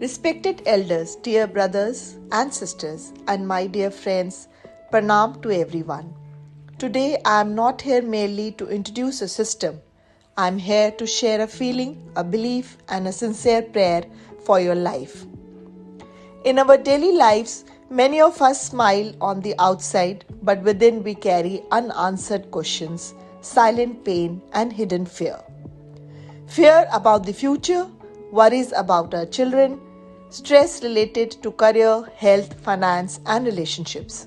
Respected elders, dear brothers and sisters, and my dear friends, Pranam to everyone. Today I am not here merely to introduce a system. I am here to share a feeling, a belief, and a sincere prayer for your life. In our daily lives, many of us smile on the outside, but within we carry unanswered questions, silent pain, and hidden fear. Fear about the future, worries about our children, stress related to career, health, finance, and relationships.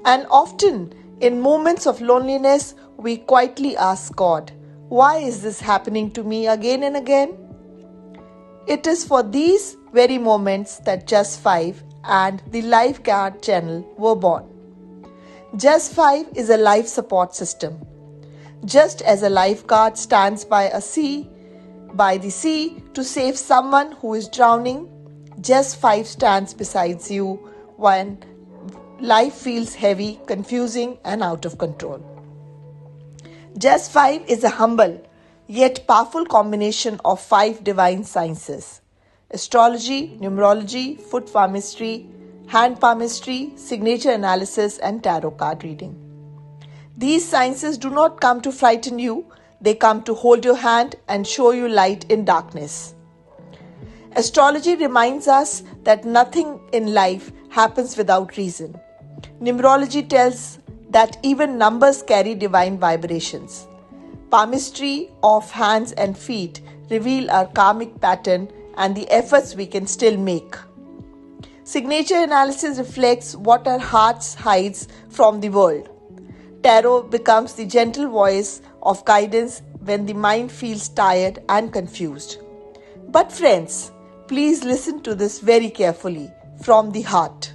And often, in moments of loneliness, we quietly ask God, why is this happening to me again and again? It is for these very moments that Just 5 and the Lifeguard channel were born. Just 5 is a life support system. Just as a lifeguard stands by the sea to save someone who is drowning, Just 5 stands beside you when life feels heavy, confusing, and out of control. Just 5 is a humble yet powerful combination of 5 divine sciences: astrology, numerology, foot palmistry, hand palmistry, signature analysis, and tarot card reading. These sciences do not come to frighten you, they come to hold your hand and show you light in darkness. Astrology reminds us that nothing in life happens without reason. Numerology tells that even numbers carry divine vibrations. Palmistry of hands and feet reveal our karmic pattern and the efforts we can still make. Signature analysis reflects what our hearts hides from the world. Tarot becomes the gentle voice of guidance when the mind feels tired and confused. But friends, please listen to this very carefully from the heart,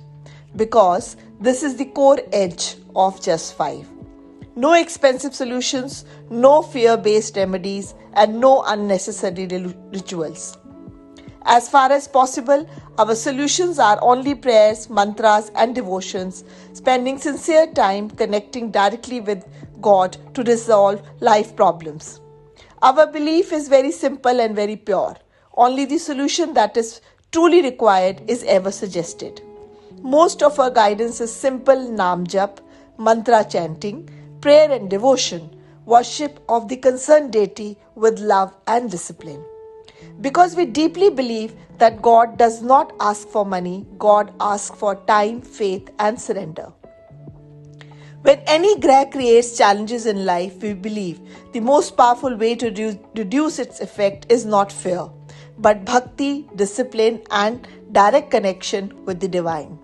because this is the core edge of Just 5. No expensive solutions, no fear-based remedies, and no unnecessary rituals. As far as possible, our solutions are only prayers, mantras, and devotions, spending sincere time connecting directly with God to resolve life problems. Our belief is very simple and very pure. Only the solution that is truly required is ever suggested. Most of our guidance is simple Naam Jap, mantra chanting, prayer and devotion, worship of the concerned deity with love and discipline. Because we deeply believe that God does not ask for money, God asks for time, faith, and surrender. When any grah creates challenges in life, we believe the most powerful way to reduce its effect is not fear, but bhakti, discipline, and direct connection with the divine.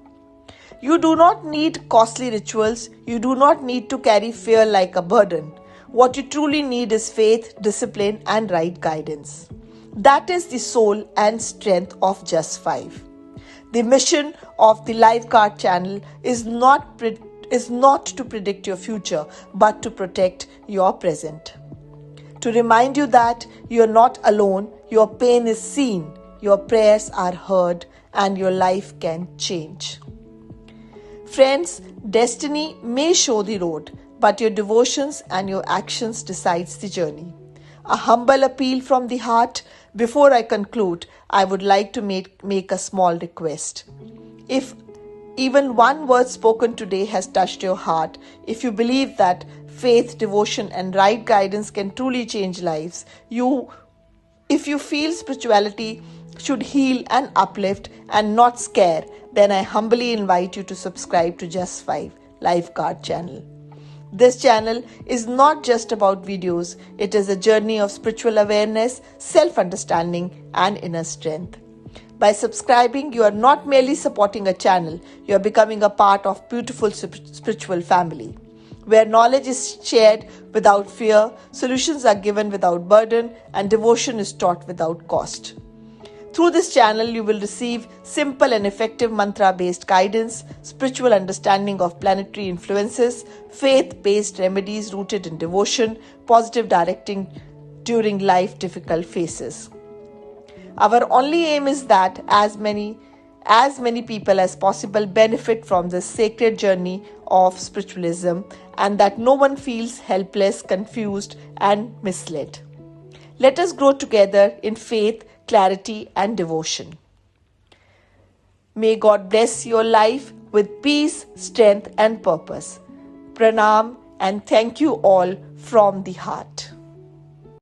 You do not need costly rituals. You do not need to carry fear like a burden. What you truly need is faith, discipline, and right guidance. That is the soul and strength of Just 5. The mission of the Lifeguard channel is not to predict your future, but to protect your present. To remind you that you are not alone, your pain is seen, your prayers are heard, and your life can change. Friends, destiny may show the road, but your devotions and your actions decides the journey. A humble appeal from the heart. Before I conclude, I would like to make a small request. If even one word spoken today has touched your heart, if you believe that faith, devotion, and right guidance can truly change lives, if you feel spirituality should heal and uplift and not scare, then I humbly invite you to subscribe to Just 5 Lifeguard channel. This channel is not just about videos, it is a journey of spiritual awareness, self-understanding, and inner strength. By subscribing, you are not merely supporting a channel, you are becoming a part of a beautiful spiritual family, where knowledge is shared without fear, solutions are given without burden, and devotion is taught without cost. Through this channel, you will receive simple and effective mantra-based guidance, spiritual understanding of planetary influences, faith-based remedies rooted in devotion, positive directing during life difficult phases. Our only aim is that as many people as possible benefit from this sacred journey of spiritualism, and that no one feels helpless, confused, and misled. Let us grow together in faith, clarity, and devotion. May God bless your life with peace, strength, and purpose. Pranam and thank you all from the heart.